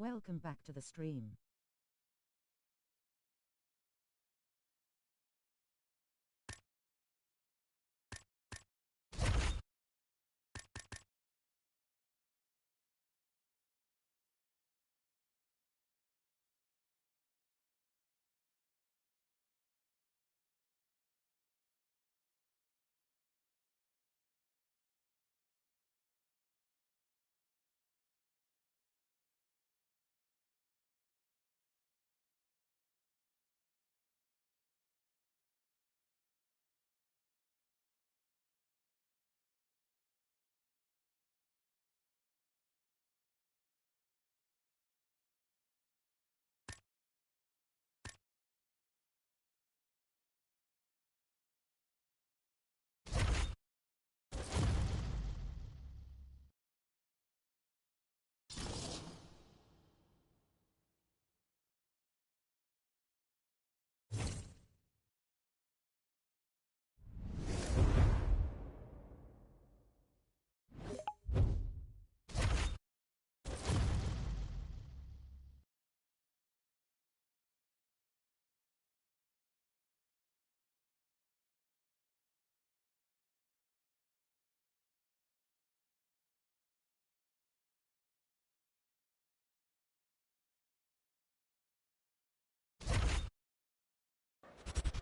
Welcome back to the stream.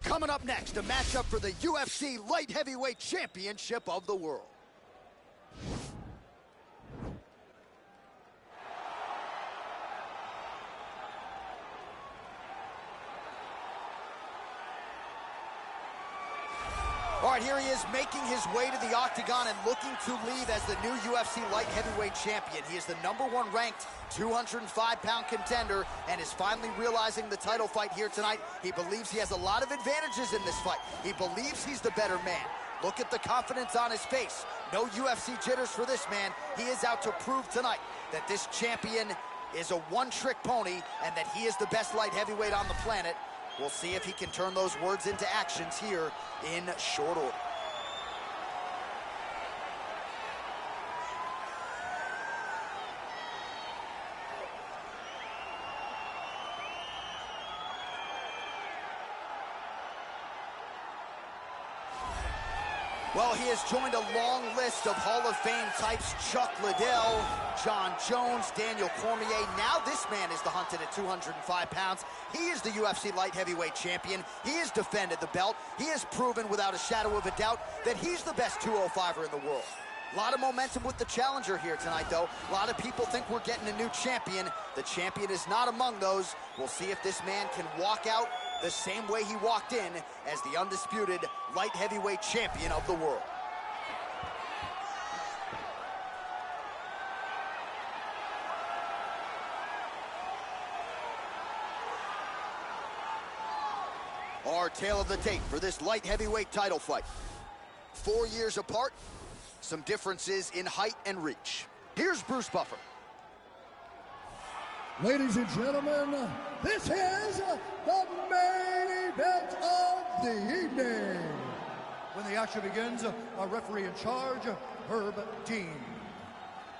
Coming up next, a matchup for the UFC Light Heavyweight Championship of the world. All right, here he is making his way to the octagon and looking to leave as the new UFC Light Heavyweight Champion. He is the #1 ranked 205-pound contender and is finally realizing the title fight here tonight. He believes he has a lot of advantages in this fight. He believes he's the better man. Look at the confidence on his face. No UFC jitters for this man. He is out to prove tonight that this champion is a one-trick pony and that he is the best light heavyweight on the planet. We'll see if he can turn those words into actions here in short order. Well, he has joined a long list of Hall of Fame types: Chuck Liddell, John Jones, Daniel Cormier. Now this man is the hunted at 205 pounds. He is the UFC Light Heavyweight Champion. He has defended the belt. He has proven without a shadow of a doubt that he's the best 205er in the world. A lot of momentum with the challenger here tonight, though. A lot of people think we're getting a new champion. The champion is not among those. We'll see if this man can walk out the same way he walked in as the undisputed light heavyweight champion of the world. Our tale of the tape for this light heavyweight title fight. 4 years apart, some differences in height and reach. Here's Bruce Buffer. Ladies and gentlemen, this is the main event of the evening. When the action begins, our referee in charge, Herb Dean.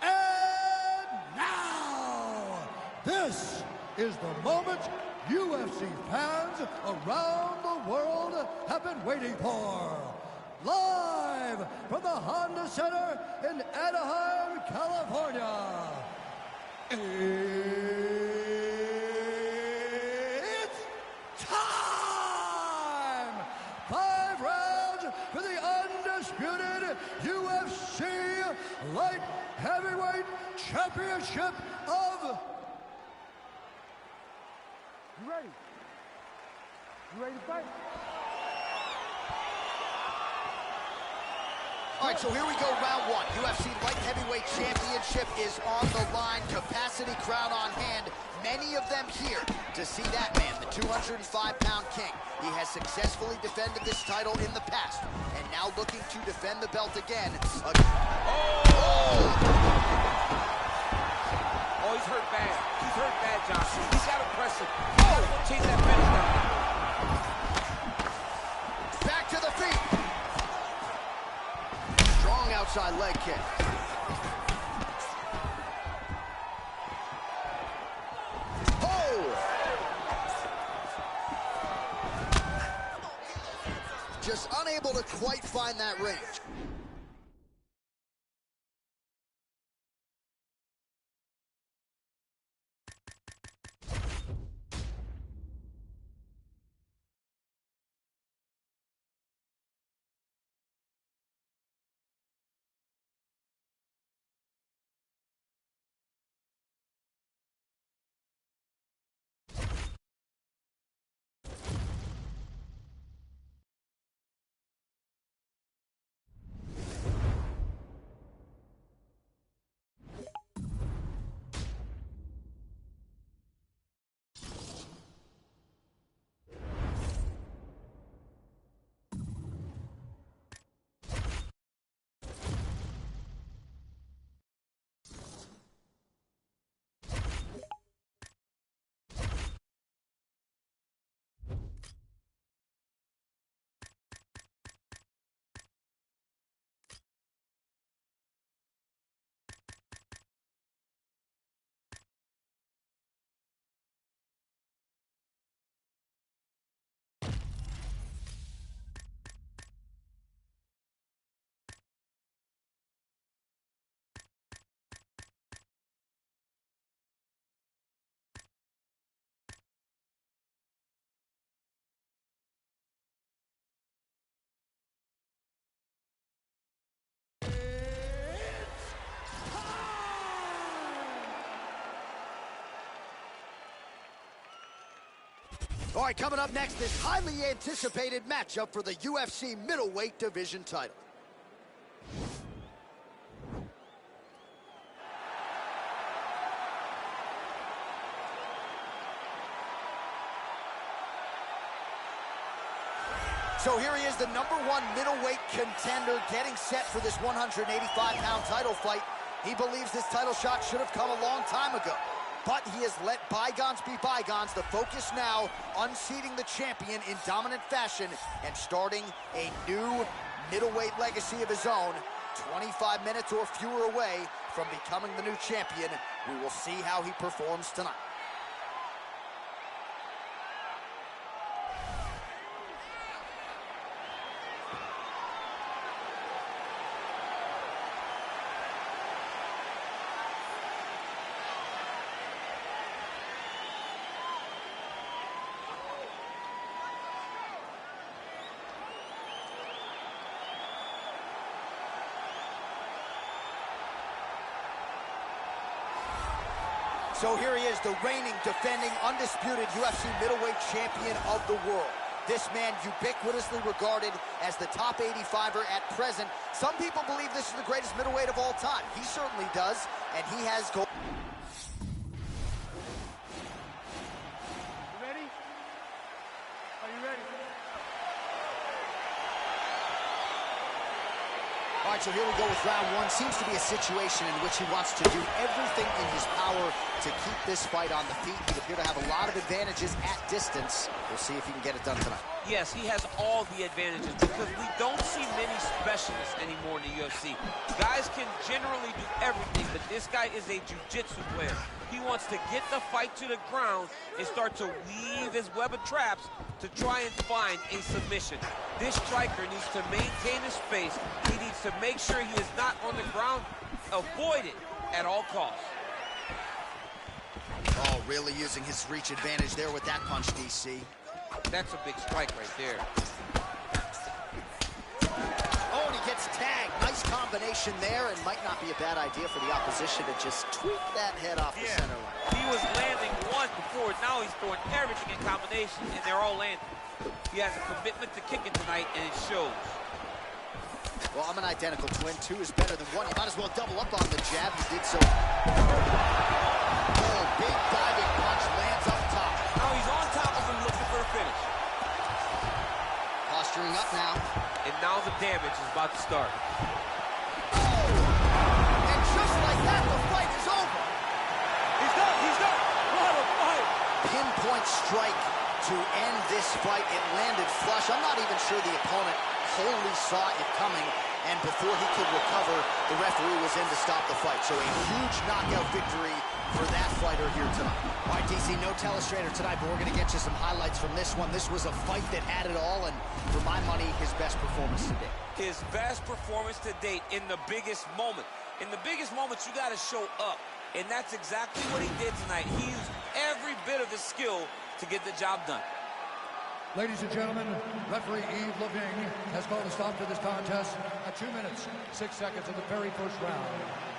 And now, this is the moment UFC fans around the world have been waiting for. Live from the Honda Center in Anaheim, California. It's time! 5 rounds for the undisputed UFC Light Heavyweight Championship of... You ready? You ready to fight? All right, so here we go, round 1. UFC Light Heavyweight Championship is on the line. Capacity crowd on hand. Many of them here to see that man, the 205-pound king. He has successfully defended this title in the past, and now looking to defend the belt again. Oh, he's hurt bad. He's hurt bad, Johnson. He's got to press it. He's got to chase that finish down. Back to the feet. Strong outside leg kick. to quite find that range. All right, coming up next, this highly anticipated matchup for the UFC middleweight division title. So here he is, the #1 middleweight contender, getting set for this 185-pound title fight. He believes this title shot should have come a long time ago. But he has let bygones be bygones. The focus now, unseating the champion in dominant fashion and starting a new middleweight legacy of his own. 25 minutes or fewer away from becoming the new champion. We will see how he performs tonight. So here he is, the reigning, defending, undisputed UFC middleweight champion of the world. This man ubiquitously regarded as the top 85er at present. Some people believe this is the greatest middleweight of all time. He certainly does, and he has gold. You ready? Are you ready? All right, so here we go with round one. Seems to be a situation in which he wants to do everything in his power to keep this fight on the feet. He appears to have a lot of advantages at distance. We'll see if he can get it done tonight. Yes, he has all the advantages because we don't see many specialists anymore in the UFC. Guys can generally do everything, but this guy is a jiu-jitsu player. He wants to get the fight to the ground and start to weave his web of traps to try and find a submission. This striker needs to maintain his space. He needs to make sure he is not on the ground. Avoid it at all costs. Oh, really using his reach advantage there with that punch, DC. That's a big strike right there. Oh, and he gets tagged. Nice combination there, and might not be a bad idea for the opposition to just tweak that head off the center line. He was landing one before. Now he's throwing everything in combination, and they're all landing. He has a commitment to kicking tonight, and it shows. Well, I'm an identical twin. 2 is better than 1. You might as well double up on the jab. He did so. Oh, big diving punch lands up top. Now he's on top of him looking for a finish. Posturing up now. And now the damage is about to start. Oh! And just like that, the fight is over. He's done. He's done. What a fight. Pinpoint strike to end this this fight. It landed flush. I'm not even sure the opponent wholly saw it coming, and before he could recover, the referee was in to stop the fight. So a huge knockout victory for that fighter here tonight. All right, DC, no telestrator tonight, but we're going to get you some highlights from this one. This was a fight that had it all, and for my money, his best performance to date. His best performance to date in the biggest moment. In the biggest moments, you got to show up, and that's exactly what he did tonight. He used every bit of his skill to get the job done. Ladies and gentlemen, referee Yves Lavigne has called a stop to this contest at 2 minutes, 6 seconds of the very first round.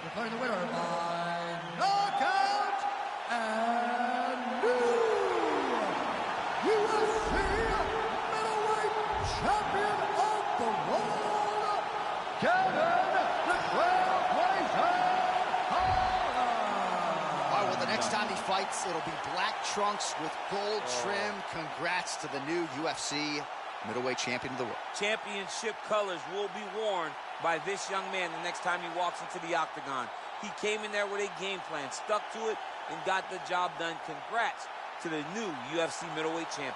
Declaring the winner by knockout and new UFC middleweight champion of the world, Kevin the Trailblazer. The next time he fights, it'll be black trunks with gold trim. Congrats to the new UFC middleweight champion of the world. Championship colors will be worn by this young man the next time he walks into the octagon. He came in there with a game plan, stuck to it, and got the job done. Congrats to the new UFC middleweight champion.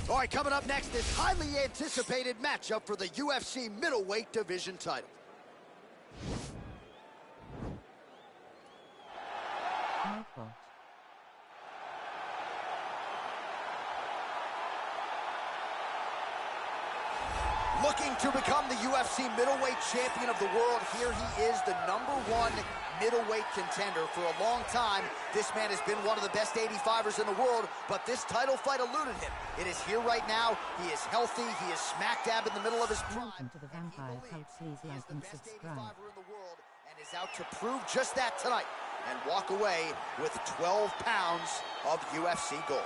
All right, coming up next, this highly anticipated matchup for the UFC middleweight division title. Looking to become the UFC middleweight champion of the world. Here he is, the #1 middleweight contender. For a long time, this man has been one of the best 85ers in the world, but this title fight eluded him. It is here right now. He is healthy. He is smack dab in the middle of his prime. Welcome to the Vampire Cult. Please like and subscribe. And is out to prove just that tonight and walk away with 12 pounds of UFC gold.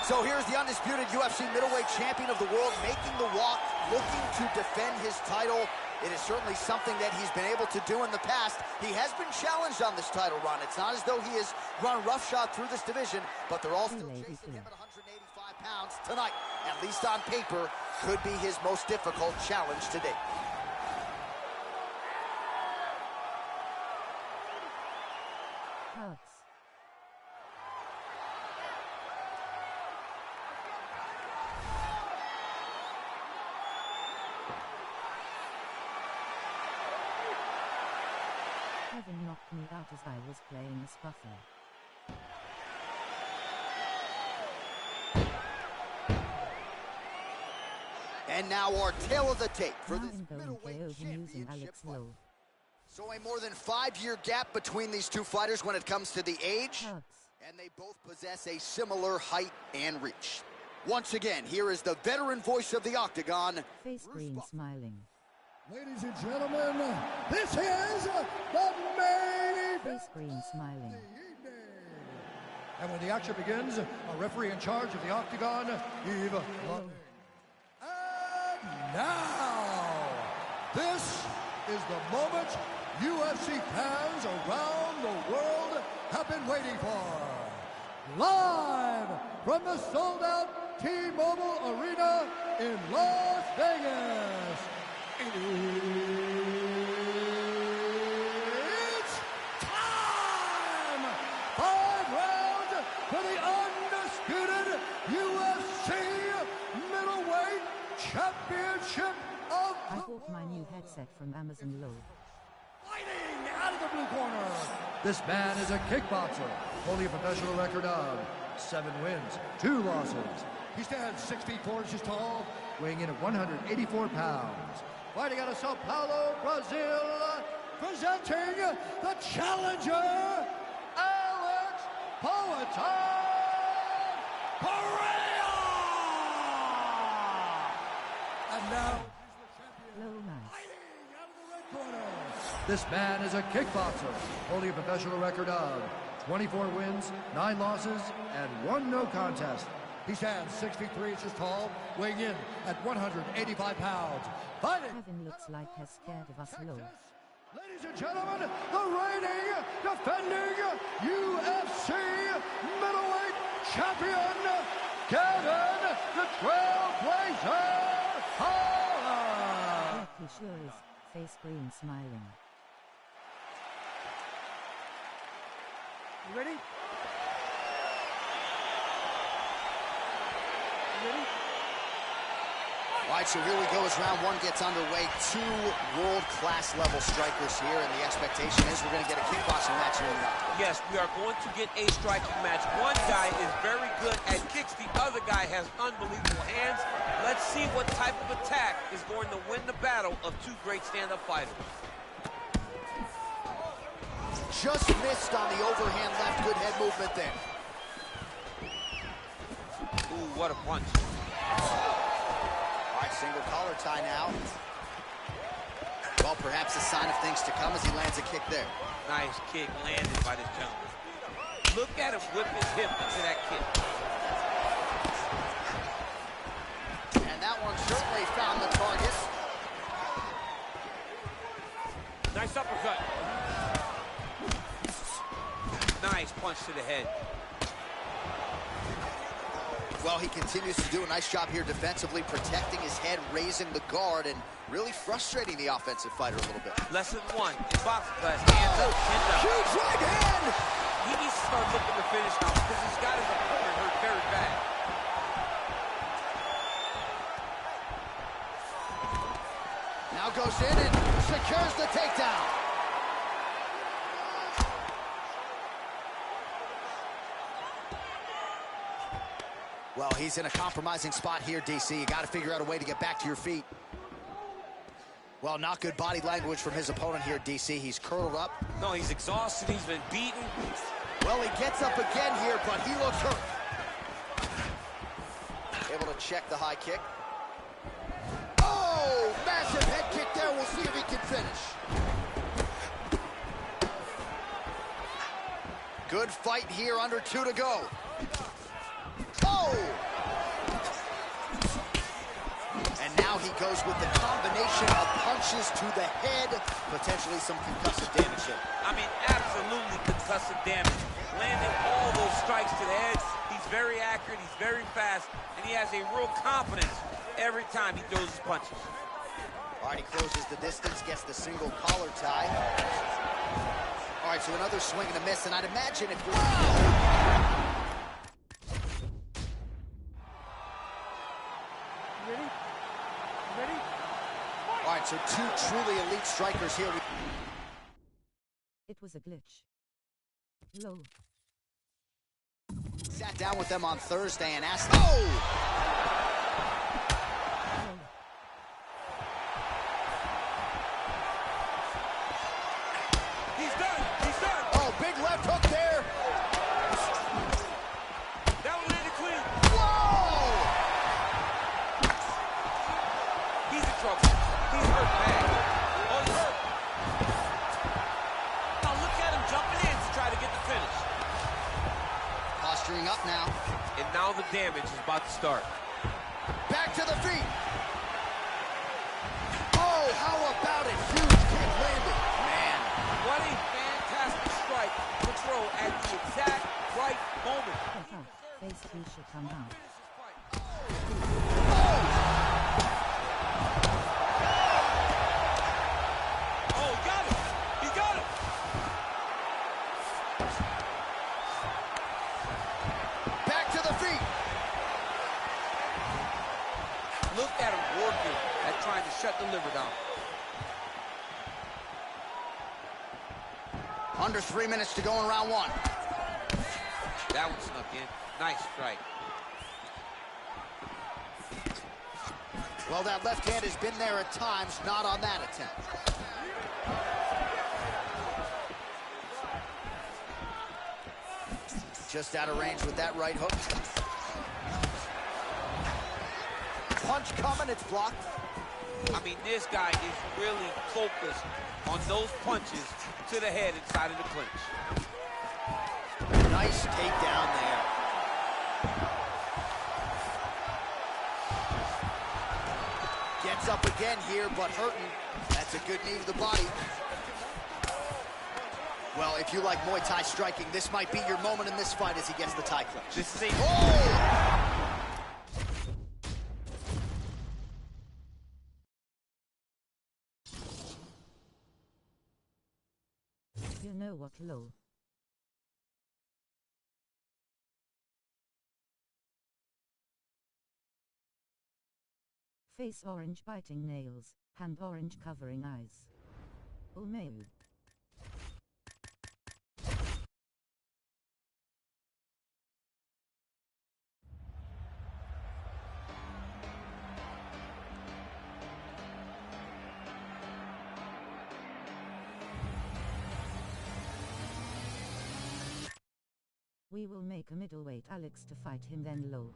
So here's the undisputed UFC middleweight champion of the world making the walk, looking to defend his title. It is certainly something that he's been able to do in the past. He has been challenged on this title run. It's not as though he has run roughshod through this division, but they're all still chasing him at 185 pounds tonight. At least on paper, could be his most difficult challenge to date. Hugs. Kevin knocked me out as I was playing a spuffer. And now our tale of the tape for Now this in going middleweight KO using championship Alex fight. Lowe. So a more than 5-year gap between these two fighters when it comes to the age. Hugs. And they both possess a similar height and reach. Once again, here is the veteran voice of the Octagon. Face green smiling. Ladies and gentlemen, this is the main event. Face green smiling. And when the action begins, a referee in charge of the Octagon, Yves Loving. And now, this is the moment UFC fans around the world have been waiting for. Live from the sold-out T-Mobile Arena in Las Vegas. It's time! 5 rounds for the undisputed UFC middleweight championship of I bought my new headset from Amazon Lowe. fighting out of the blue corner. This man is a kickboxer, holding a professional record of 7 wins, 2 losses. He stands 6 feet 4 inches tall, weighing in at 184 pounds. Fighting out of Sao Paulo, Brazil, presenting the challenger, Alex Poatan Pereira! And now, Low nice. fighting out of the red corner. This man is a kickboxer, holding a professional record of 24 wins, 9 losses, and 1 no contest. He stands 6 feet 3 inches tall, weighing in at 185 pounds. Fighting Kevin looks like he's scared of us Lowe. ladies and gentlemen, the reigning, defending UFC middleweight champion, Kevin the Trailblazer Holland. Yep, he sure is. Face green smiling. You ready? You ready? All right, so here we go as round 1 gets underway. 2 world-class level strikers here, and the expectation is we're going to get a kickboxing match here in the Octagon. Yes, we are going to get a striking match. One guy is very good at kicks. The other guy has unbelievable hands. Let's see what type of attack is going to win the battle of 2 great stand-up fighters. Just missed on the overhand left. Good head movement there. Ooh, what a punch. All right, single collar tie now. Well, perhaps a sign of things to come as he lands a kick there. Nice kick landed by this gentleman. Look at him whip his hip into that kick. And that one certainly found the target. Nice uppercut. Nice punch to the head. Well, he continues to do a nice job here defensively, protecting his head, raising the guard, and really frustrating the offensive fighter a little bit. Lesson 1 in boxing class, hands up, chin down. Huge right hand! he needs to start looking to finish now because he's got his opponent hurt very bad. Now goes in and secures the takedown. Well, he's in a compromising spot here, DC. You got to figure out a way to get back to your feet. Well, not good body language from his opponent here, DC. He's curled up. No, he's exhausted. He's been beaten. Well, he gets up again here, but he looks hurt. Able to check the high kick. Oh, massive head kick there. We'll see if he can finish. Good fight here, under 2 to go. Oh! And now he goes with the combination of punches to the head, potentially some concussive damage here. I mean, absolutely concussive damage. Landing all those strikes to the head. He's very accurate, he's very fast, and he has a real confidence every time he throws his punches. All right, he closes the distance, gets the single collar tie. All right, so another swing and a miss, and I'd imagine if you're... Wow! All right, so 2 truly elite strikers here. It was a glitch. Low. Sat down with them on Thursday and asked, oh! He's done! He's done! Oh, big left hook there! That one landed clean! Whoa! He's in trouble. He's hurt bad. Oh, he's hurt. Now look at him jumping in to try to get the finish. Posturing up now. And now the damage is about to start. Back to the feet. Oh, how about it? Huge kick landed. Man. What a fantastic strike to throw at the exact right moment. Face should come down. Oh, got him! He got him! Back to the feet. Look at him working at trying to shut the liver down. Under 3 minutes to go in round 1. That one snuck in. Nice strike. Well, that left hand has been there at times, not on that attempt. Just out of range with that right hook. Punch coming, it's blocked. I mean, this guy is really focused on those punches to the head inside of the clinch. Nice takedown there. Gets up again here, but hurting. That's a good knee to the body. Well, if you like Muay Thai striking, this might be your moment in this fight as he gets the Thai clinch. This is a... Oh! You know what, Low? Face orange biting nails, hand orange covering eyes. Oh my. We will make a middleweight Alex to fight him then, Low.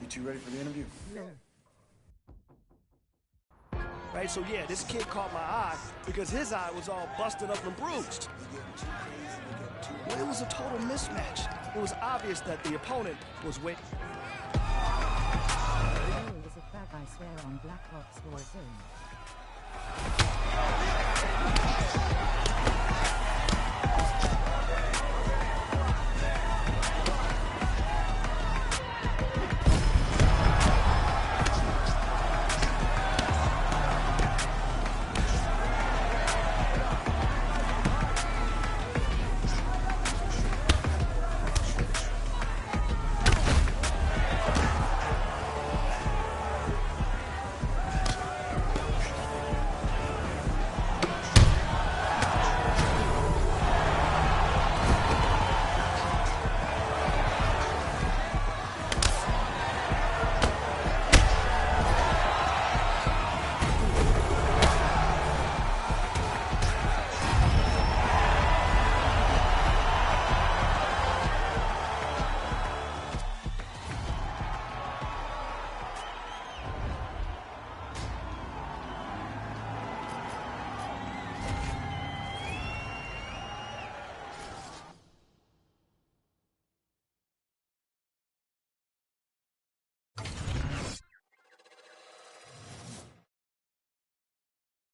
You two ready for the interview? Low. Right, so yeah, this kid caught my eye because his eye was all busted up and bruised. Well, it was a total mismatch. It was obvious that the opponent was waiting. Low is a fag, I swear, on Black Ops Warzone.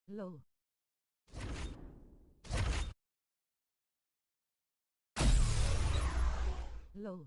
Low. Low.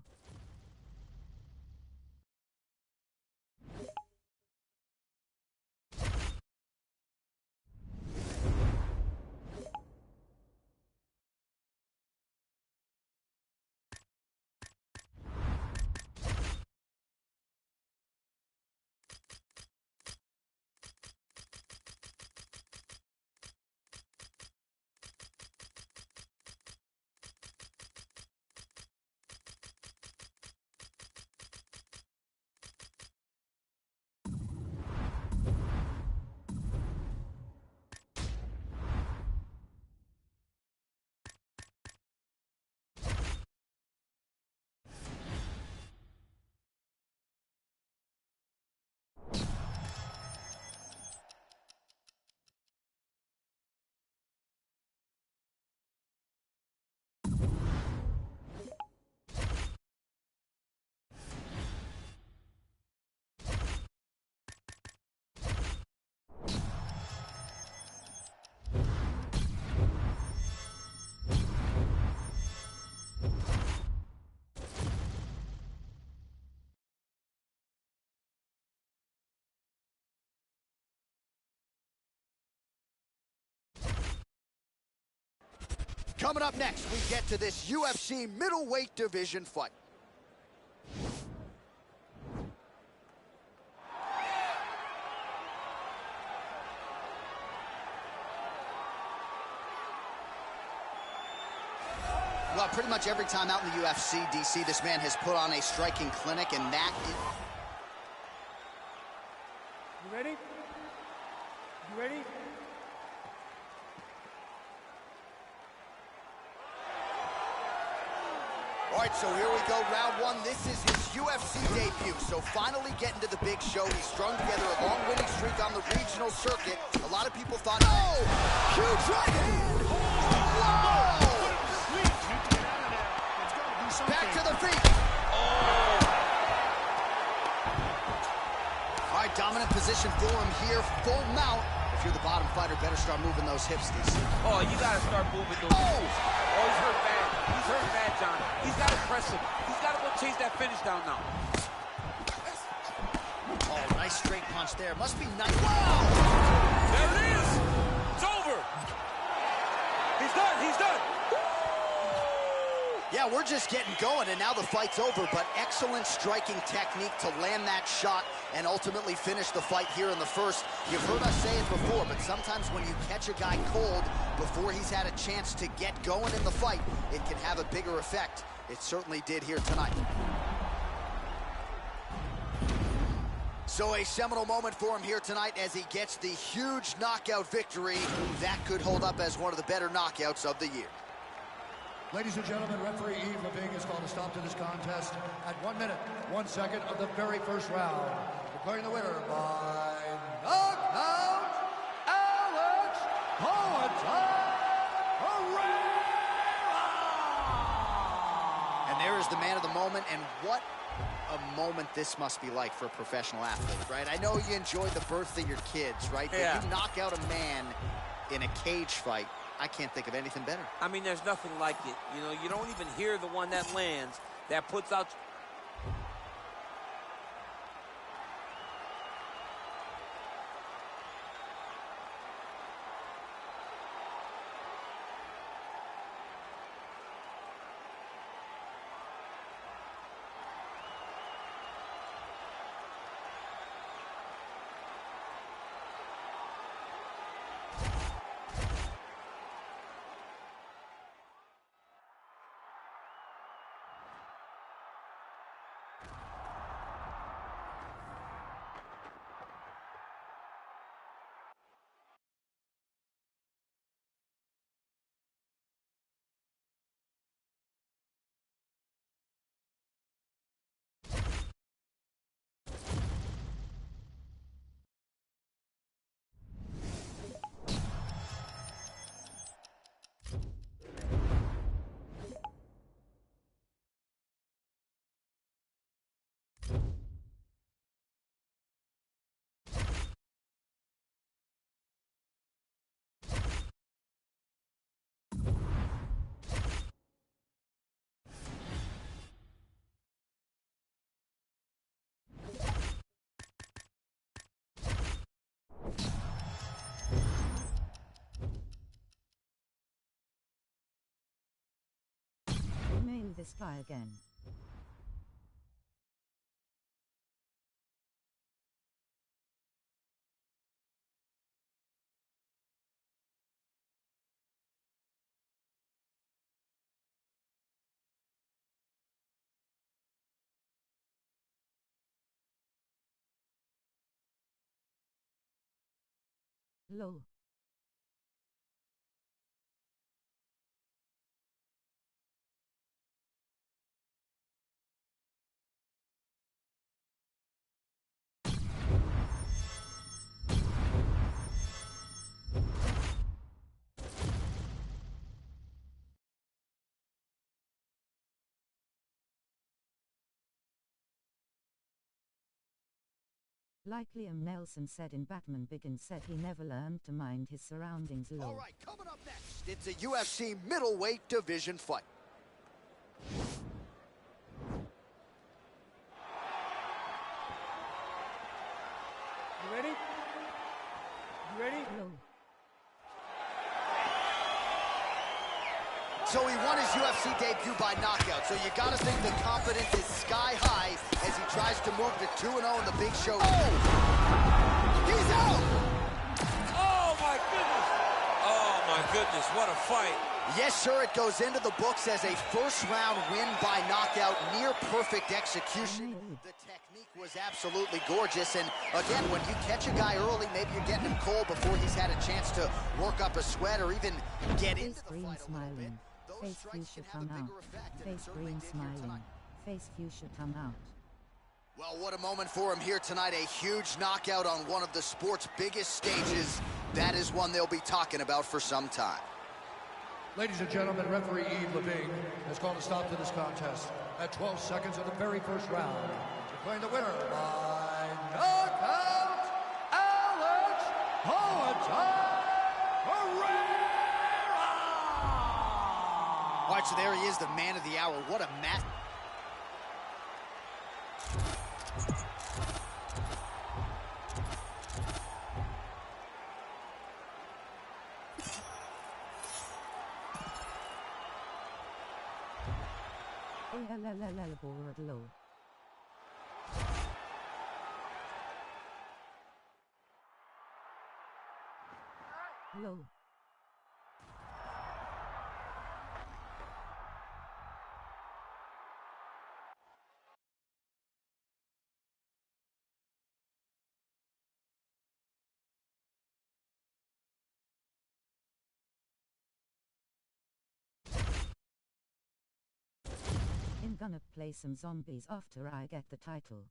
Coming up next, we get to this UFC middleweight division fight. Well, pretty much every time out in the UFC, DC, this man has put on a striking clinic, and that is... You ready? You ready? All right, so here we go, round one. This is his UFC debut, so finally getting to the big show. He strung together a long winning streak on the regional circuit. A lot of people thought, oh, huge right hand! Whoa! Back to the feet. Oh! All right, dominant position for him here, full mount. If you're the bottom fighter, better start moving those hips, DC. Oh, you gotta start moving those hips. Oh, he's hurt bad. He's hurt bad, John. He's got to press him. He's got to go chase that finish down now. Oh, nice straight punch there. Must be nice. Wow! There it is. It's over. He's done. He's done. Yeah, we're just getting going, and now the fight's over, but excellent striking technique to land that shot and ultimately finish the fight here in the first. You've heard us say it before, but sometimes when you catch a guy cold before he's had a chance to get going in the fight, it can have a bigger effect. It certainly did here tonight. So a seminal moment for him here tonight as he gets the huge knockout victory. That could hold up as one of the better knockouts of the year. Ladies and gentlemen, referee Yves Leving has called a stop to this contest at 1 minute, 1 second of the very first round. Declaring the winner by knockout, Alex Herrera! And there is the man of the moment, and what a moment this must be like for a professional athlete, right? I know you enjoy the birth of your kids, right? Yeah. But you knock out a man in a cage fight, I can't think of anything better. I mean, there's nothing like it. You know, you don't even hear the one that lands, that puts out... Mail this guy again. Lol. Like Liam Nelson said in Batman Begins, said he never learned to mind his surroundings. Lol. All right, coming up next, it's a UFC middleweight division fight. You ready? You ready? Lol. So he won his UFC debut by knockout, so you gotta think the confidence is sky high as he tries to move to 2-0 in the big show. Oh! He's out! Oh, my goodness! Oh, my goodness, what a fight. Yes, sir, it goes into the books as a first-round win by knockout, near-perfect execution. The technique was absolutely gorgeous, and again, when you catch a guy early, maybe you're getting him cold before he's had a chance to work up a sweat or even get into the fight a little bit. Face fuchsia tongue out. Face green smiling. Face fuchsia tongue out. Well, what a moment for him here tonight. A huge knockout on one of the sport's biggest stages. That is one they'll be talking about for some time. Ladies and gentlemen, referee Yves Levine has called a stop to this contest at 12 seconds of the very first round, declaring the winner by knockout, Alex Herrera! All right, so there he is, the man of the hour. What a match. Lol. I'm gonna play some zombies after I get the title.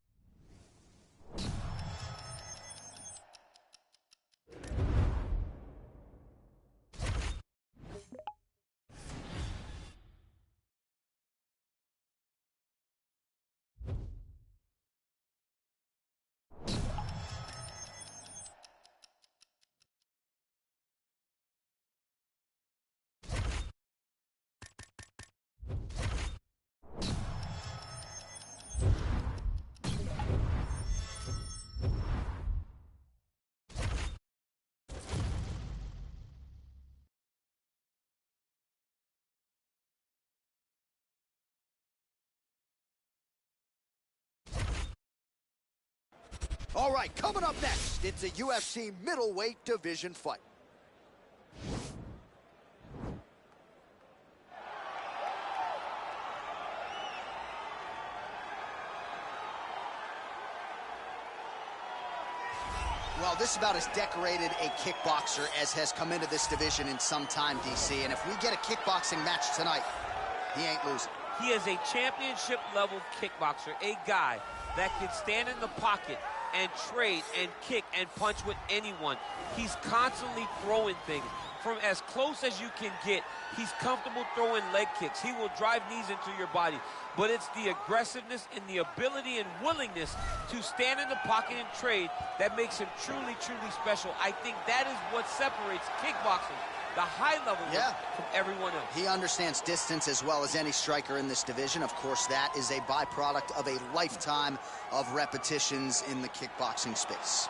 All right, coming up next, it's a UFC middleweight division fight. Well, this is about as decorated a kickboxer as has come into this division in some time, DC. And if we get a kickboxing match tonight, he ain't losing. He is a championship-level kickboxer, a guy that can stand in the pocket and trade and kick and punch with anyone. He's constantly throwing things. From as close as you can get, he's comfortable throwing leg kicks. He will drive knees into your body. But it's the aggressiveness and the ability and willingness to stand in the pocket and trade that makes him truly, truly special. I think that is what separates kickboxing, the high level, from everyone else. He understands distance as well as any striker in this division. Of course, that is a byproduct of a lifetime of repetitions in the kickboxing space.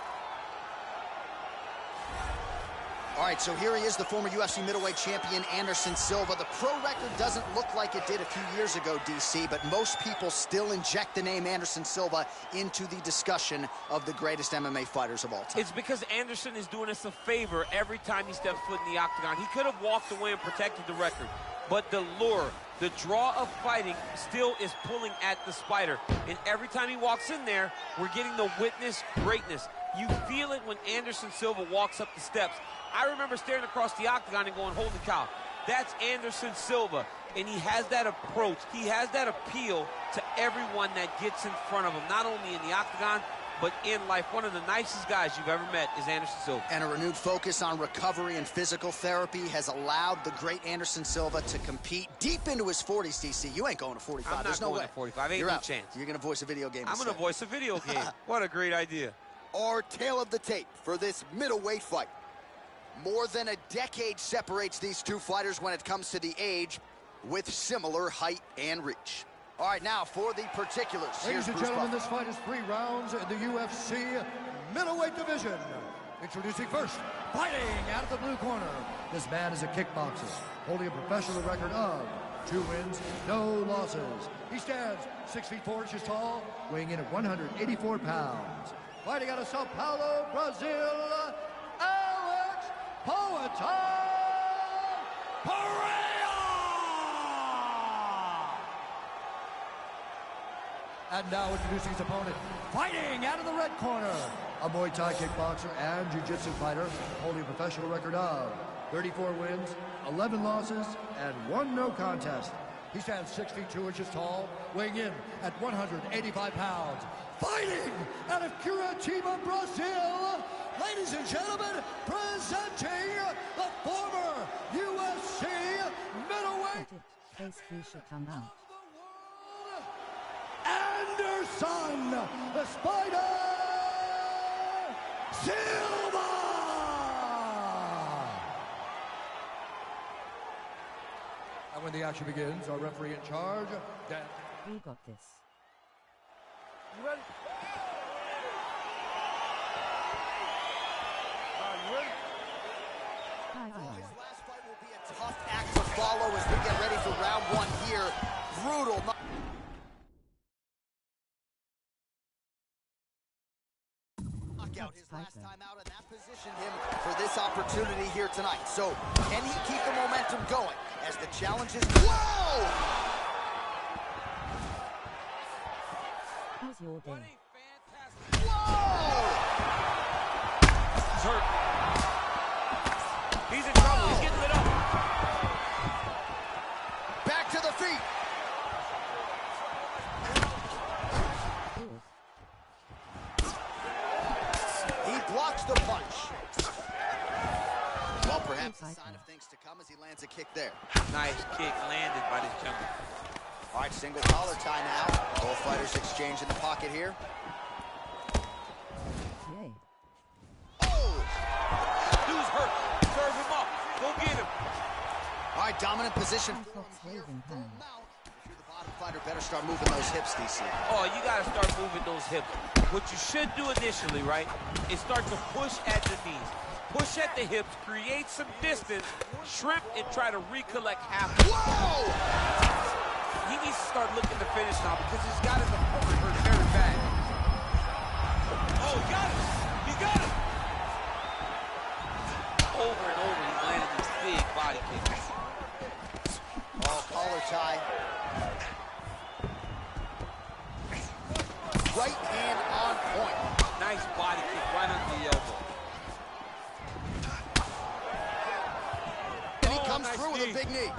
All right, so here he is, the former UFC middleweight champion, Anderson Silva. The pro record doesn't look like it did a few years ago, DC, but most people still inject the name Anderson Silva into the discussion of the greatest MMA fighters of all time. It's because Anderson is doing us a favor every time he steps foot in the octagon. He could have walked away and protected the record, but the lure, the draw of fighting still is pulling at the spider. And every time he walks in there, we're getting to witness greatness. You feel it when Anderson Silva walks up the steps. I remember staring across the octagon and going, holy cow, that's Anderson Silva. And he has that approach. He has that appeal to everyone that gets in front of him, not only in the octagon, but in life. One of the nicest guys you've ever met is Anderson Silva. And a renewed focus on recovery and physical therapy has allowed the great Anderson Silva to compete deep into his 40s, DC. You ain't going to 45. I'm There's not no going way. to 45. Ain't You're no out. chance. You're going to voice a video game. I'm going to voice a video game. What a great idea. Our tale of the tape for this middleweight fight. More than a decade separates these two fighters when it comes to the age, with similar height and reach. All right, now for the particulars. Ladies and gentlemen, this fight is 3 rounds in the UFC middleweight division. Introducing first, fighting out of the blue corner. This man is a kickboxer, holding a professional record of 2 wins, no losses. He stands 6 feet 4 inches tall, weighing in at 184 pounds. Fighting out of Sao Paulo, Brazil, Alex Pereira! And now introducing his opponent, fighting out of the red corner, a Muay Thai kickboxer and jiu-jitsu fighter, holding a professional record of 34 wins, 11 losses, and 1 no contest. He stands 6 feet 2 inches tall, weighing in at 185 pounds. Fighting out of Curitiba, Brazil, ladies and gentlemen, presenting the former UFC middleweight Case he should come out. Anderson, the Spider Silva! And when the action begins, our referee in charge, Dan. We got this. You ready? You ready? His last fight will be a tough act to follow as we get ready for round 1 here. Brutal. Knockout his last time out, and that positioned him for this opportunity here tonight. So, can he keep the momentum going as the challenges? Whoa! How's your day? Whoa! He's hurt. He's in trouble. He's getting lit up. Back to the feet. He blocks the punch. Well, perhaps a sign of things to come as he lands a kick there. Nice kick landed by this gentleman. All right, single collar tie now. Both fighters exchange in the pocket here. Yay. Oh! Dude's hurt. Serve him up. Go get him. All right, dominant position. Fox waving hand. If you're the bottom fighter, better start moving those hips, DC. Oh, you got to start moving those hips. What you should do initially, right, is start to push at the knees. Push at the hips, create some distance, shrimp, and try to recollect half. Whoa! He needs to start looking to finish now because he's got his opponent hurt very bad. he got him. He got him. Over and over, he's landing these big body kicks. Oh, collar tie. Right hand on point. Nice body kick right under the elbow. And he comes through with a big knee. Oh,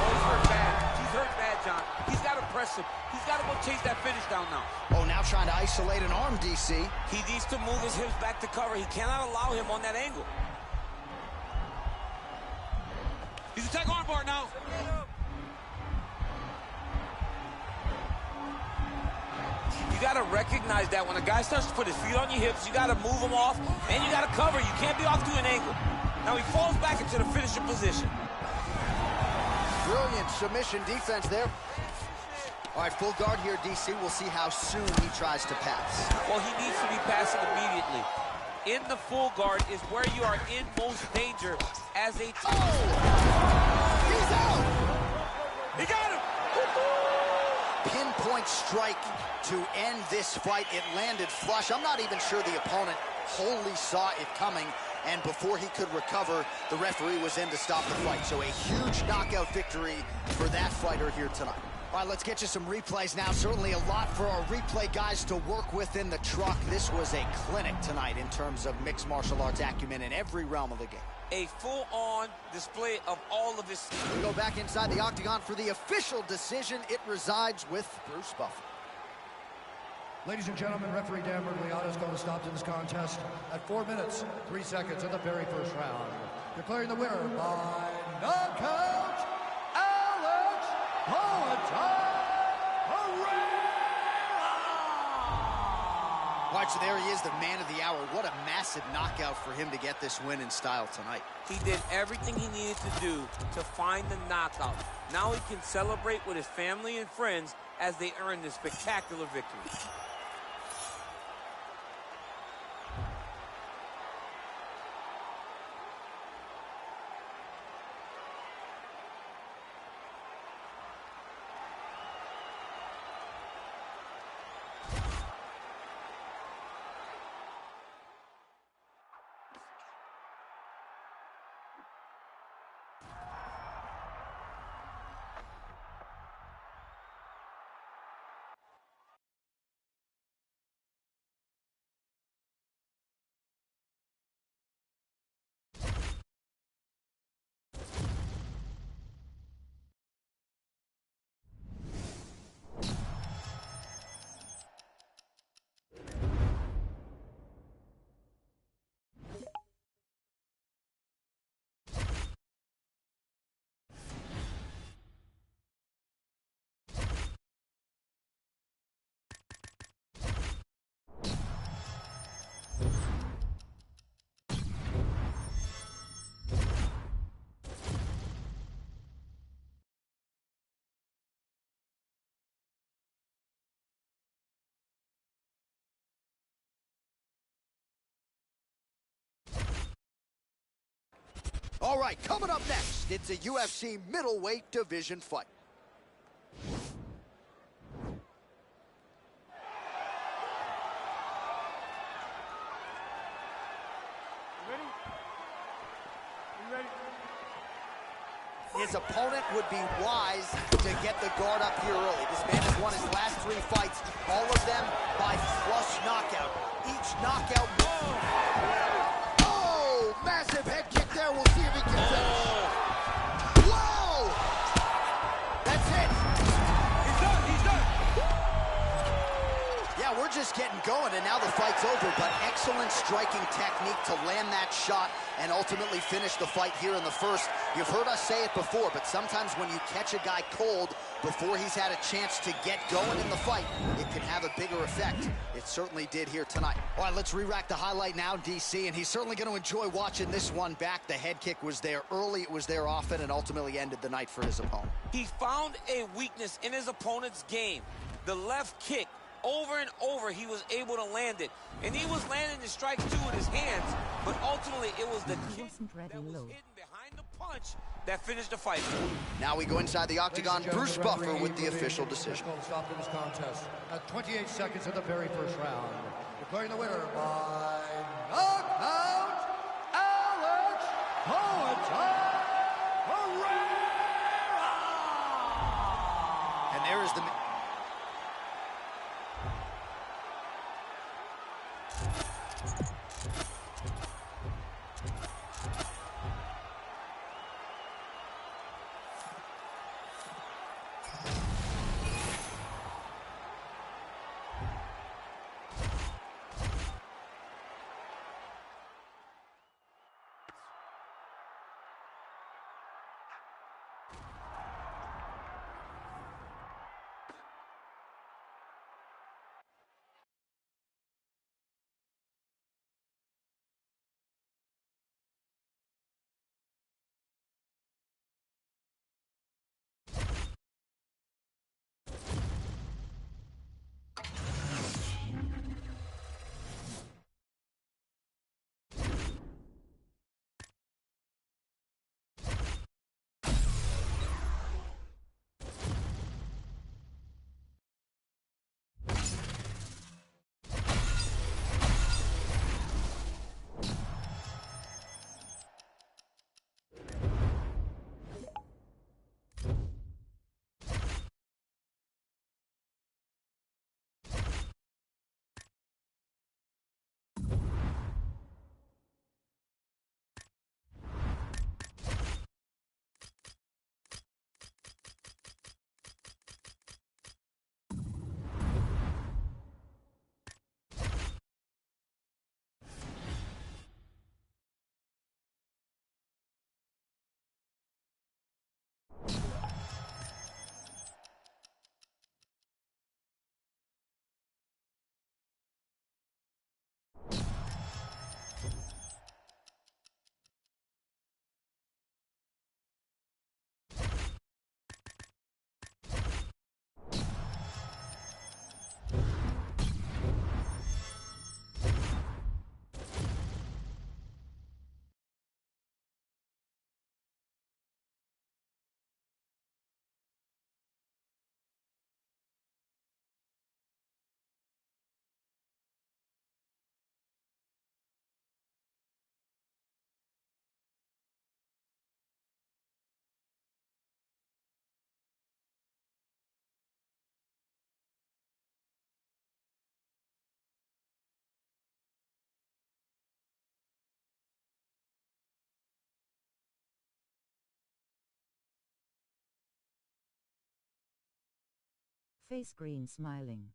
he's hurt bad. He's hurt bad, John. He's got to press him. He's got to go chase that finish down now. Oh, now trying to isolate an arm, DC. He needs to move his hips back to cover. He cannot allow him on that angle. He's a tag arm bar now. You got to recognize that when a guy starts to put his feet on your hips, you got to move him off, and you got to cover. You can't be off to an angle. Now he falls back into the finisher position. Brilliant submission defense there. All right, full guard here, DC. We'll see how soon he tries to pass. Well, he needs to be passing immediately. In the full guard is where you are in most danger as a team. Oh! He's out! He got him! Pinpoint strike to end this fight. It landed flush. I'm not even sure the opponent wholly saw it coming, and before he could recover, the referee was in to stop the fight. So a huge knockout victory for that fighter here tonight. All right, let's get you some replays now. Certainly a lot for our replay guys to work with in the truck. This was a clinic tonight in terms of mixed martial arts acumen in every realm of the game. A full-on display of all of his... We go back inside the octagon for the official decision. It resides with Bruce Buffer. Ladies and gentlemen, referee Dan Mergliata is going to stop this contest at 4 minutes, 3 seconds in the very first round. Declaring the winner by knockout, Alex All right, so there he is, the man of the hour. What a massive knockout for him to get this win in style tonight. He did everything he needed to do to find the knockout. Now he can celebrate with his family and friends as they earn this spectacular victory. All right, coming up next, it's a UFC middleweight division fight. Ready? You ready? His opponent would be wise to get the guard up here early. This man has won his last 3 fights, all of them by flush knockout. Each knockout. Oh, massive head kick there. We'll see if he can finish. Whoa! That's it. He's done. He's done. Yeah, we're just getting going, and now the fight's over, but excellent striking technique to land that shot and ultimately finish the fight here in the first. You've heard us say it before, but sometimes when you catch a guy cold before he's had a chance to get going in the fight, it can have a bigger effect. It certainly did here tonight. All right, let's re-rack the highlight now, DC, and he's certainly going to enjoy watching this one back. The head kick was there early, it was there often, and ultimately ended the night for his opponent. He found a weakness in his opponent's game. The left kick. Over and over, he was able to land it. And he was landing the strikes, too, with his hands. But ultimately, it was the kick that was hidden behind the punch that finished the fight. Now we go inside the octagon. Bruce Buffer with the official decision. Stop this contest at 28 seconds of the very first round. declaring the winner by knockout, Alex Herrera! And there is the... Face green smiling.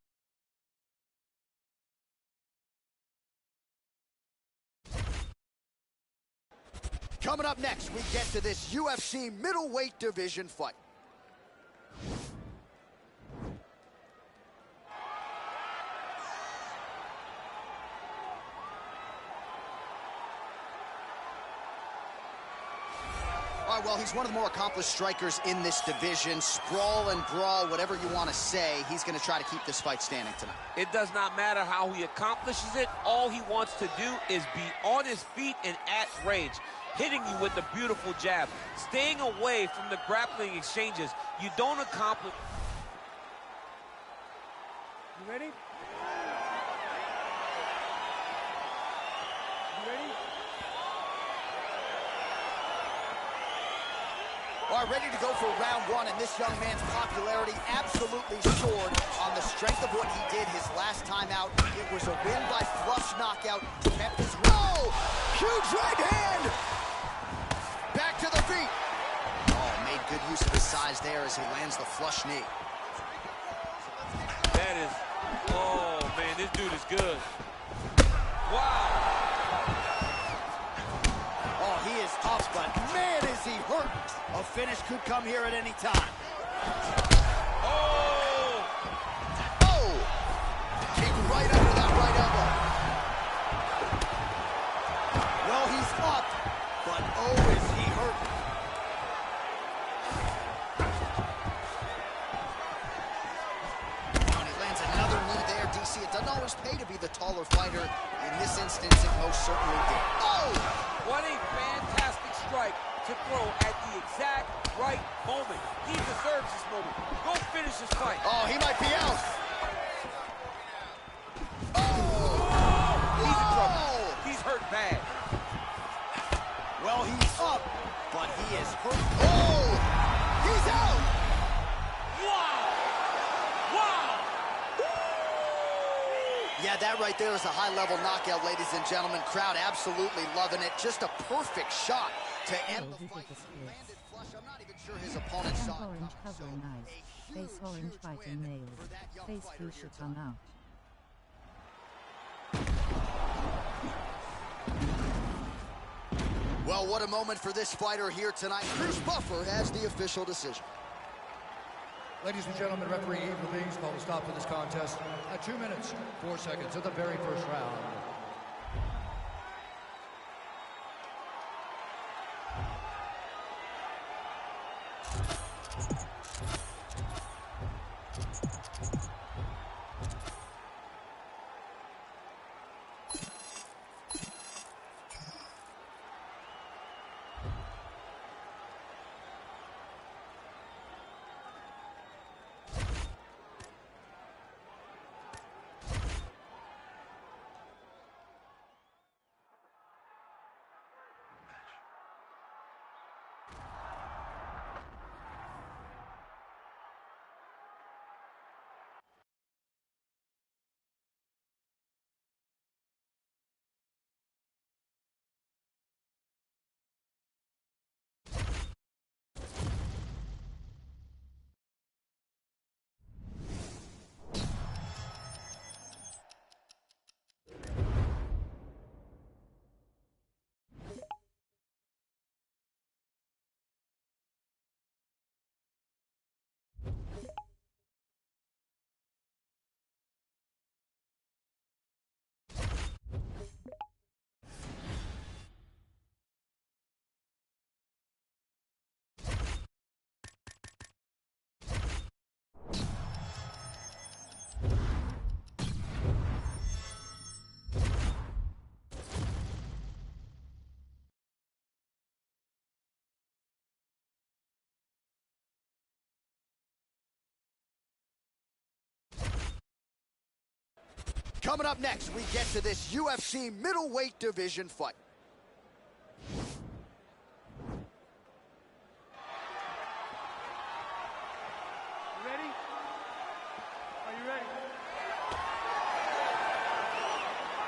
Coming up next, we get to this UFC middleweight division fight. All right, well, he's one of the more accomplished strikers in this division. Sprawl and brawl, whatever you want to say, he's going to try to keep this fight standing tonight. It does not matter how he accomplishes it. All he wants to do is be on his feet and at range, hitting you with a beautiful jab, staying away from the grappling exchanges. You don't accomplish... You ready? You ready? All right, ready to go for round one, and this young man's popularity absolutely soared on the strength of what he did his last time out. It was a win by flush knockout. Memphis, whoa! Huge right hand! Back to the feet. Oh, made good use of his size there as he lands the flush knee. That is... Oh, man, this dude is good. Wow! Oh, he is tough, but man, is he hurt. A finish could come here at any time. Oh! Oh! Kick right under that right elbow. Well, he's up, but oh, is he hurt. And he lands another knee there, DC. It doesn't always pay to be the taller fighter. In this instance, it most certainly did. Oh! What a fantastic strike to throw at the exact right moment. He deserves this moment. Go finish this fight. Oh, he might be out. Oh! that right there is a high-level knockout, ladies and gentlemen. Crowd absolutely loving it. Just a perfect shot to end the fight. Landed flush. I'm not even sure his opponent saw it Orange coming. So covering eyes. a Face huge, orange huge biting win nails. for that young Face fighter fuchsia here tongue tonight. out. Well, what a moment for this fighter here tonight. Bruce Buffer has the official decision. Ladies and gentlemen, referee Yves Leving's called a stop to this contest at 2 minutes, 4 seconds of the very first round. Coming up next, we get to this UFC middleweight division fight. You ready? Are you ready?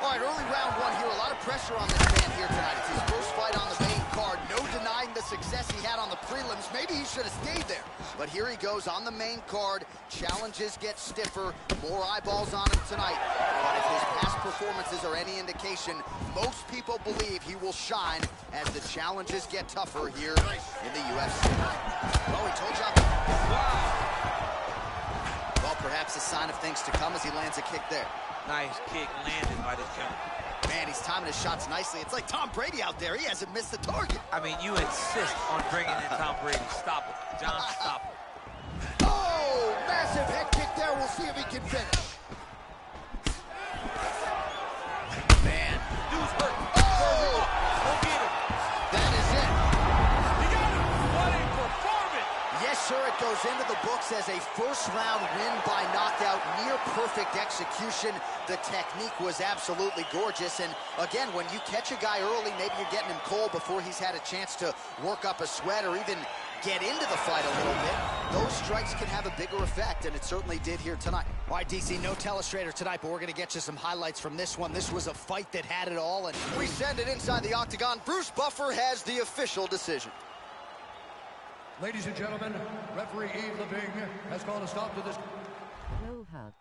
All right, early round one here. A lot of pressure on this man here tonight. It's his first fight on the main card. No denying the success he had on the prelims. Maybe he should have stayed there. But here he goes on the main card. Challenges get stiffer. More eyeballs on him tonight. But if his past performances are any indication, most people believe he will shine as the challenges get tougher here in the UFC. Well, we told you. Well, perhaps a sign of things to come as he lands a kick there. Nice kick landed by this gentleman. Man, he's timing his shots nicely. It's like Tom Brady out there. He hasn't missed the target. I mean, you insist on bringing in Tom Brady. Stop it. John, stop it. Oh, massive head kick there. We'll see if he can finish. Man. Dude's hurt. Oh! Go get him. That is it. You got him. What a performance. Yes, sir, it goes into the books as a first-round win by knockout, near-perfect execution. The technique was absolutely gorgeous, and again, when you catch a guy early, maybe you're getting him cold before he's had a chance to work up a sweat or even get into the fight a little bit. Those strikes can have a bigger effect, and it certainly did here tonight. All right, DC, no telestrator tonight, but we're going to get you some highlights from this one. This was a fight that had it all, and we send it inside the octagon. Bruce Buffer has the official decision. Ladies and gentlemen, referee Yves Leving has called a stop to this. Roll hugs.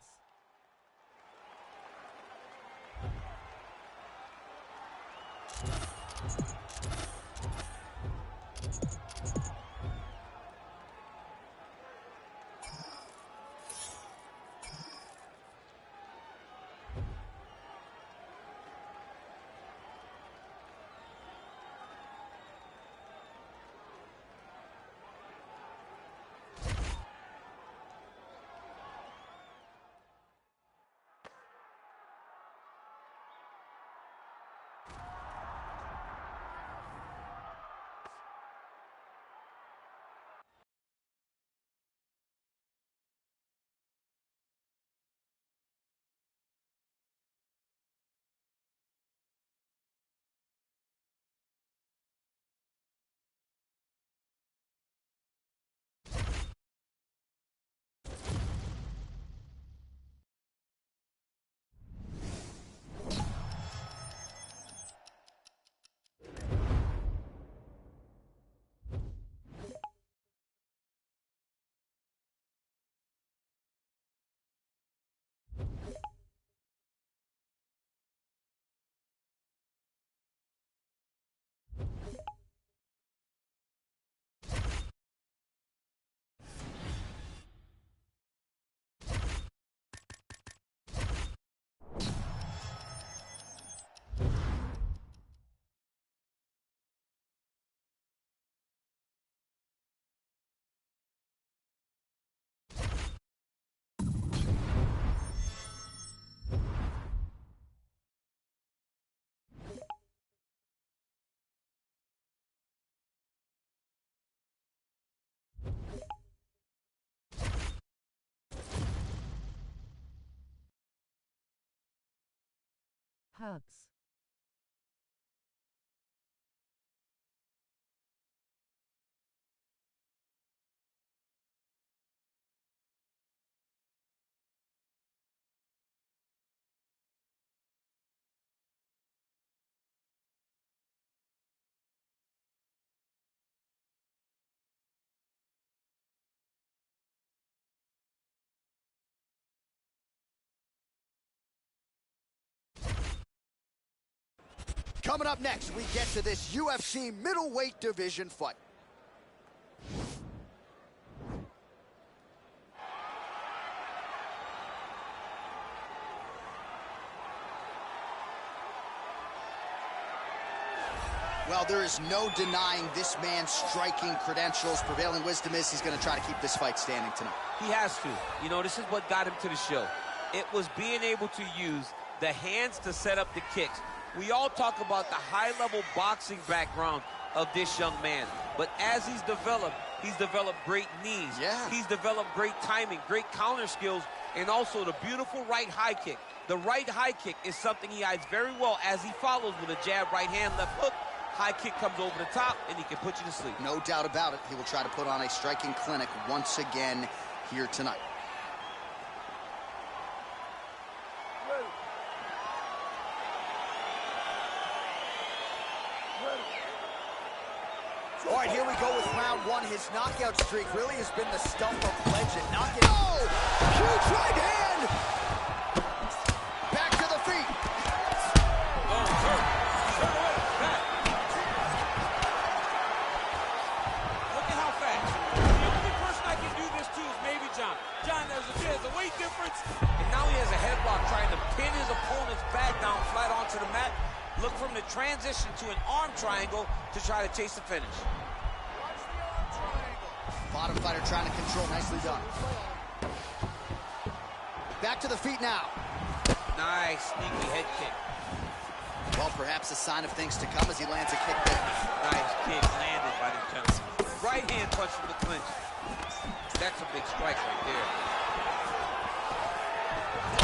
Hugs. Coming up next, we get to this UFC middleweight division fight. Well, there is no denying this man's striking credentials. Prevailing wisdom is he's going to try to keep this fight standing tonight. He has to. You know, this is what got him to the show. It was being able to use the hands to set up the kicks. We all talk about the high-level boxing background of this young man. But as he's developed great knees. Yeah. He's developed great timing, great counter skills, and also the beautiful right high kick. The right high kick is something he hides very well as he follows with a jab, right hand, left hook. High kick comes over the top, and he can put you to sleep. No doubt about it. He will try to put on a striking clinic once again here tonight. All right, here we go with round one. His knockout streak really has been the stuff of legend. Knocking. Oh! Huge right hand! Back to the feet. Oh, hurt. Back. Look at how fast. The only person I can do this to is maybe John. John, there's a weight difference. And now he has a headlock trying to pin his opponent's back down flat onto the mat. Look from the transition to an arm triangle to try to chase the finish. Watch the arm triangle. Bottom fighter trying to control. Nicely done. Back to the feet now. Nice, sneaky head kick. Well, perhaps a sign of things to come as he lands a kick there. Nice kick landed by the gentleman. Right hand punch from the clinch. That's a big strike right there.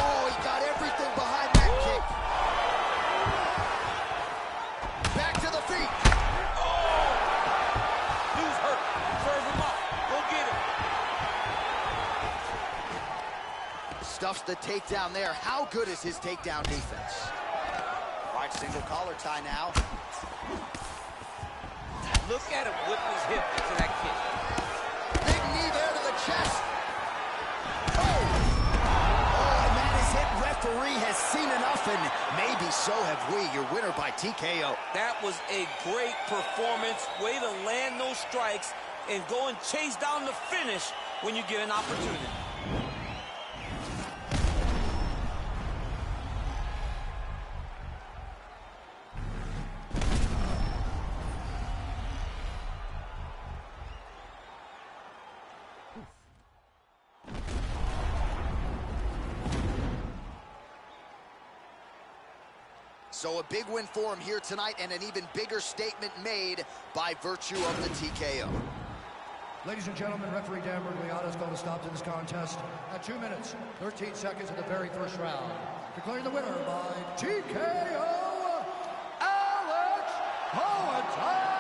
Oh, he got everything behind that kick. Back to the feet. Oh! Dude's hurt. Serve him up. Go get him. Stuffs the takedown there. How good is his takedown defense? All right, single collar tie now. Look at him whipping his hip into that kick. Big knee there to the chest. Oh! Oh, and that is it. Referee has seen enough, and maybe so have we. Your winner by TKO. That was a great performance. Way to land those strikes and go and chase down the finish when you get an opportunity. So a big win for him here tonight, and an even bigger statement made by virtue of the TKO. Ladies and gentlemen, referee Dan Bergliata is going to stop to this contest at 2 minutes, 13 seconds of the very first round. Declaring the winner by TKO, Alex Poetan.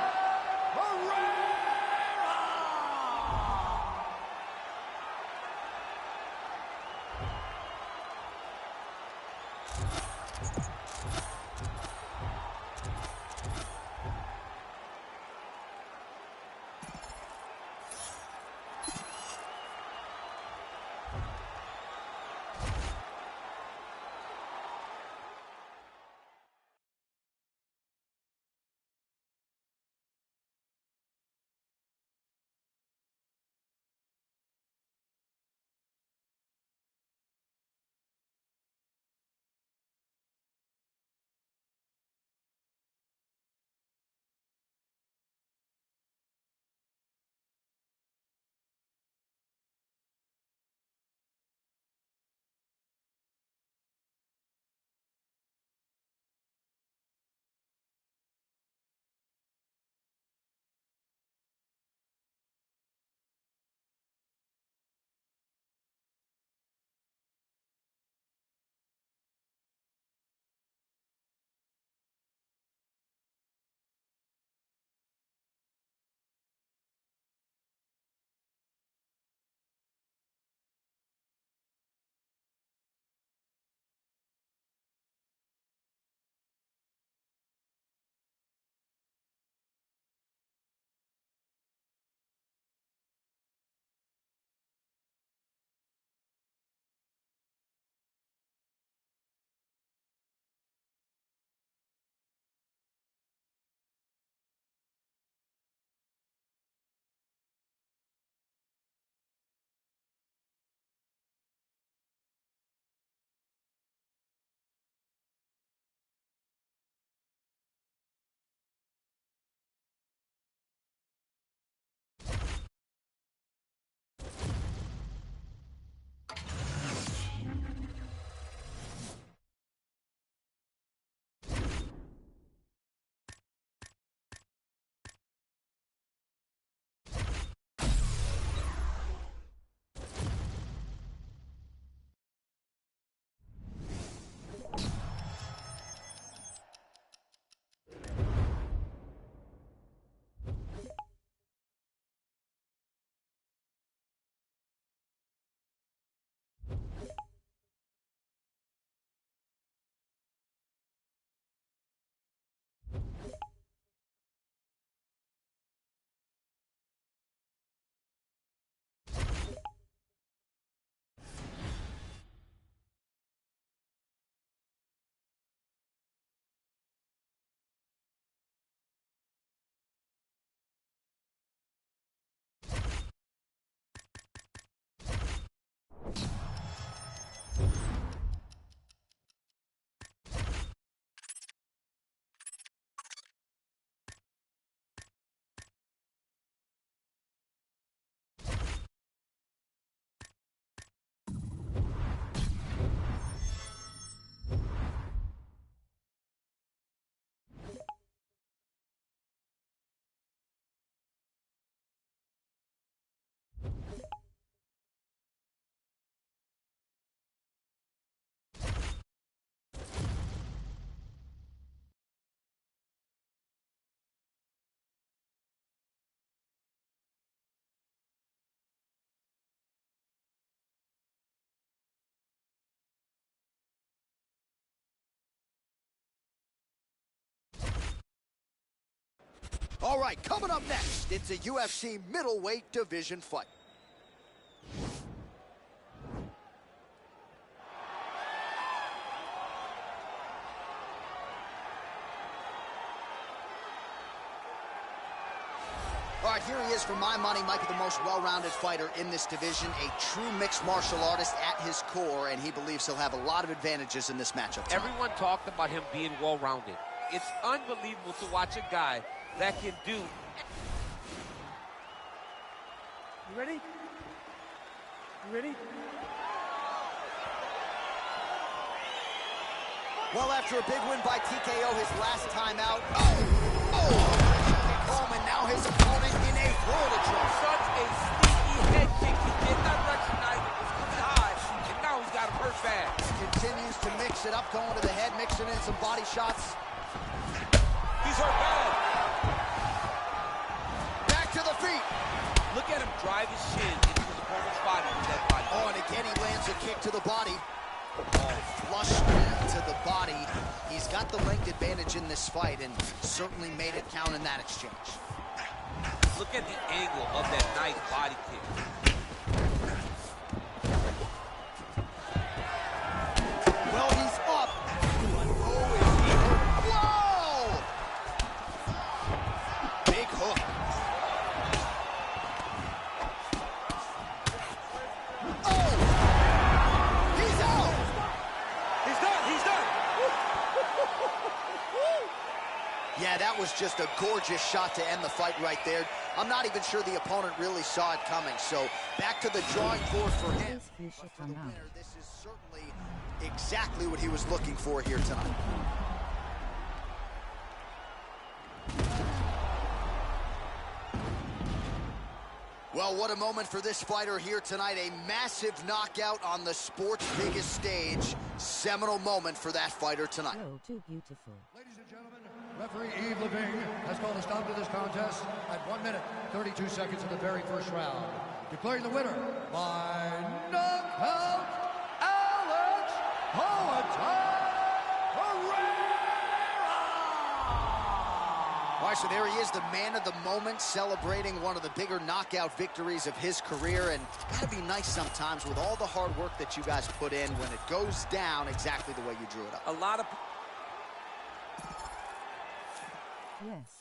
All right, coming up next, it's a UFC middleweight division fight. All right, here he is, for my money, might be the most well-rounded fighter in this division, a true mixed martial artist at his core, and he believes he'll have a lot of advantages in this matchup tonight. Everyone talked about him being well-rounded. It's unbelievable to watch a guy that can do... You ready? You ready? Well, after a big win by TKO his last time out, Coleman, now his opponent in a world of trouble. Such a sneaky head kick. He did not recognize it was coming high, and now he's got him hurt bad. Continues to mix it up, going to the head, mixing in some body shots. He's hurt bad. Back to the feet. Look at him drive his shin into his opponent's body with that body. Oh, and again he lands a kick to the body. Oh, flush to the body. He's got the length advantage in this fight and certainly made it count in that exchange. Look at the angle of that nice body kick. Well, he's up. Oh, is he hurt? Whoa! Big hook. Oh! He's out! He's done. He's done. Yeah, that was just a gorgeous shot to end the fight right there. I'm not even sure the opponent really saw it coming. So back to the drawing board for him. But for the winner, this is certainly exactly what he was looking for here tonight. Well, what a moment for this fighter here tonight. A massive knockout on the sport's biggest stage. Seminal moment for that fighter tonight. Oh, too beautiful. Ladies and gentlemen, referee Yves Levine has called a stop to this contest at 1 minute, 32 seconds of the very first round. Declaring the winner by knockout, Alex All right, so there he is, the man of the moment, celebrating one of the bigger knockout victories of his career. And gotta be nice sometimes with all the hard work that you guys put in when it goes down exactly the way you drew it up. A lot of... Yes.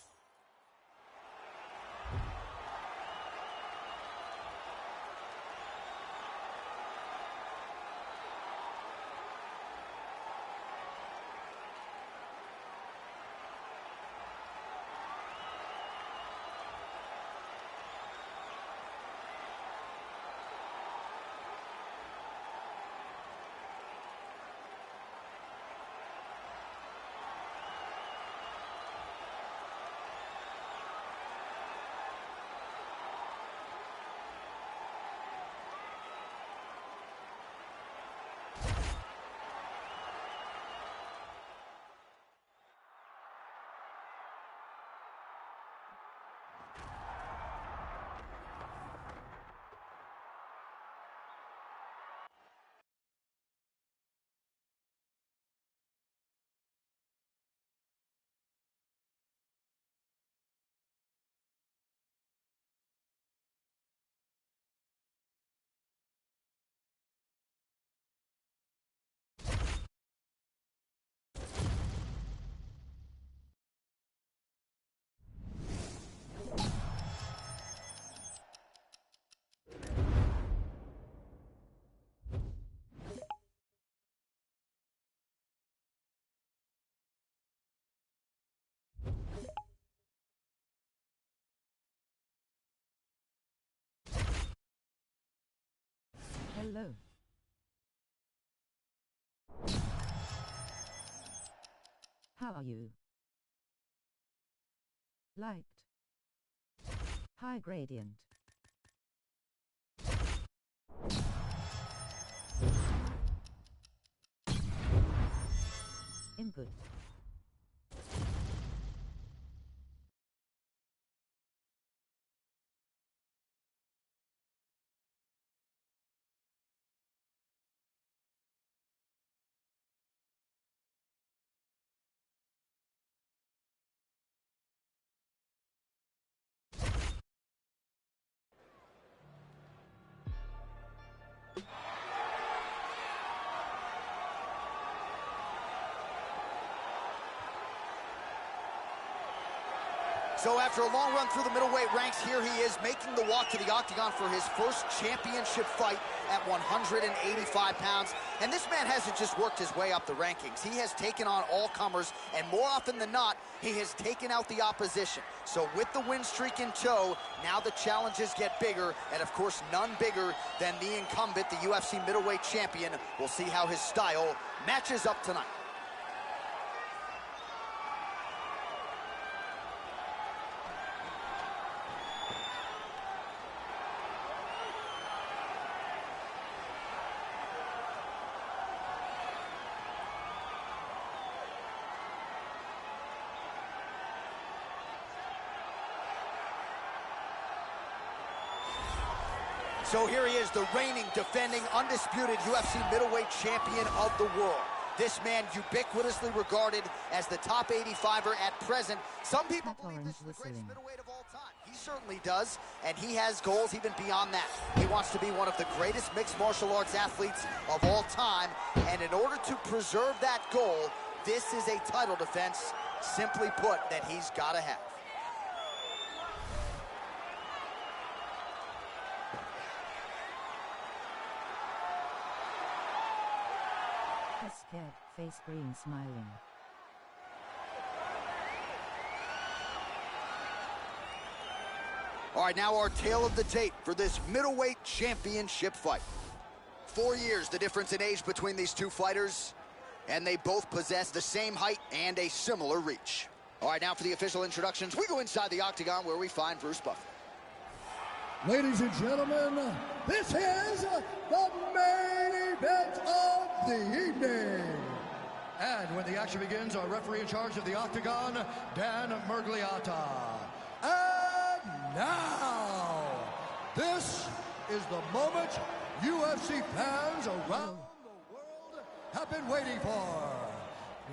Hello. How are you? Liked. High gradient. Input. So after a long run through the middleweight ranks, here he is making the walk to the octagon for his first championship fight at 185 pounds. And this man hasn't just worked his way up the rankings. He has taken on all comers, and more often than not, he has taken out the opposition. So with the win streak in tow, now the challenges get bigger, and of course none bigger than the incumbent, the UFC middleweight champion. We'll see how his style matches up tonight. So here he is, the reigning, defending, undisputed UFC middleweight champion of the world. This man ubiquitously regarded as the top 85er at present. Some people believe this is the greatest middleweight of all time. He certainly does, and he has goals even beyond that. He wants to be one of the greatest mixed martial arts athletes of all time, and in order to preserve that goal, this is a title defense, simply put, that he's got to have. Scared, face green, smiling. All right, now our tale of the tape for this middleweight championship fight. 4 years, the difference in age between these two fighters, and they both possess the same height and a similar reach. All right, now for the official introductions, we go inside the octagon where we find Bruce Buffer. Ladies and gentlemen, this is the main event of the evening. And when the action begins, our referee in charge of the octagon, Dan Murgliata. And now, this is the moment UFC fans around the world have been waiting for.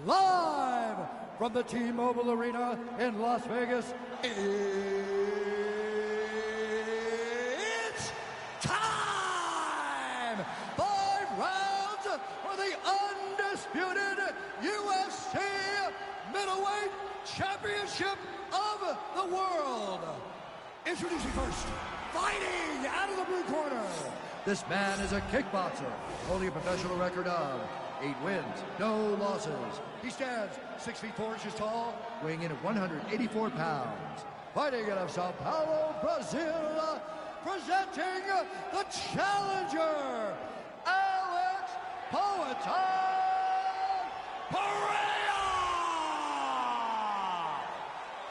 Live from the T-Mobile Arena in Las Vegas, time! 5 rounds for the undisputed UFC middleweight championship of the world. Introducing first, fighting out of the blue corner. This man is a kickboxer, holding a professional record of 8 wins, no losses. He stands 6 feet 4 inches tall, weighing in at 184 pounds. Fighting out of Sao Paulo, Brazil, presenting the challenger, Alex Poatan Pereira!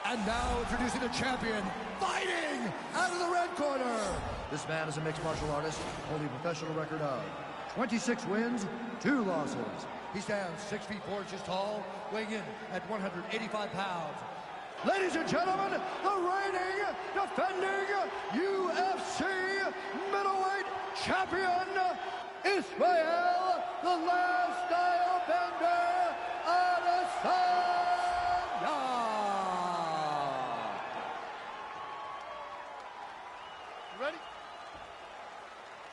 And now introducing the champion, fighting out of the red corner. This man is a mixed martial artist, holding a professional record of 26 wins, 2 losses. He stands 6 feet 4 inches tall, weighing in at 185 pounds. Ladies and gentlemen, the reigning, defending UFC middleweight champion, Israel, the last style bender, Adesanya. You ready?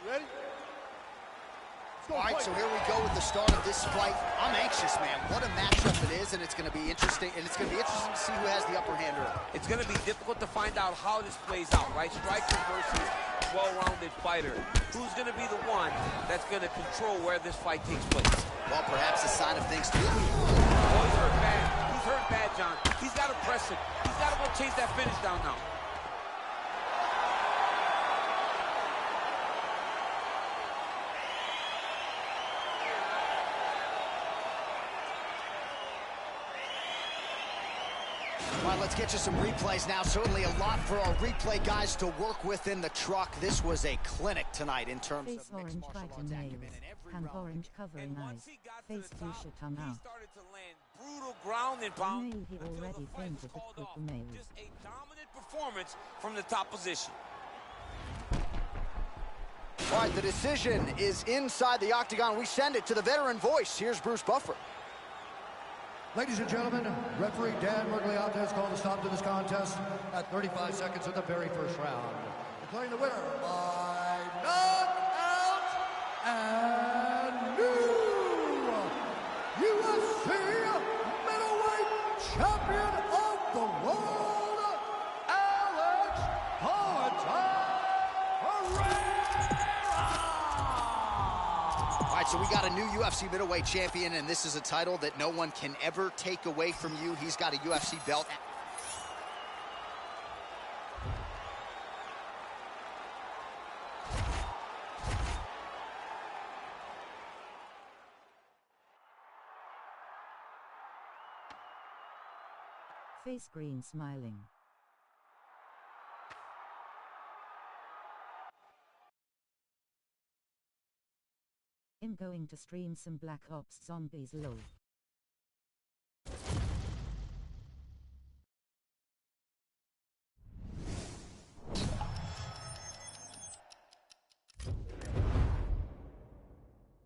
You ready? All right, so here we go with the start of this fight. I'm anxious, man. What a matchup it is, and it's going to be interesting. And it's going to be interesting to see who has the upper hand early. It's going to be difficult to find out how this plays out, right? Striker versus well-rounded fighter. Who's going to be the one that's going to control where this fight takes place? Well, perhaps a sign of things to be. Oh, he's hurt bad. He's hurt bad, John. He's got to press it. He's got to go chase that finish down now. All right, let's get you some replays now. Certainly a lot for our replay guys to work with in the truck. This was a clinic tonight in terms Face of mixed orange martial arts biting nails, acumen. And every hand round orange covering eyes, face fuchsia tongue He out. started to land brutal ground and pound. Nail he until the already fight was fainted called at off. Kuku nails. Just a dominant performance from the top position. All right, the decision is inside the octagon. We send it to the veteran voice. Here's Bruce Buffer. Ladies and gentlemen, referee Dan Murgliata has called a stop to this contest at 35 seconds of the very first round. Declaring the winner by knockout and new UFC middleweight champion of the world, right, so we got a new UFC middleweight champion, and this is a title that no one can ever take away from you. He's got a UFC belt. Face green smiling. I'm going to stream some Black Ops Zombies lol.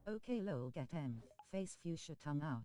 Okay lol, get M. Face fuchsia tongue out.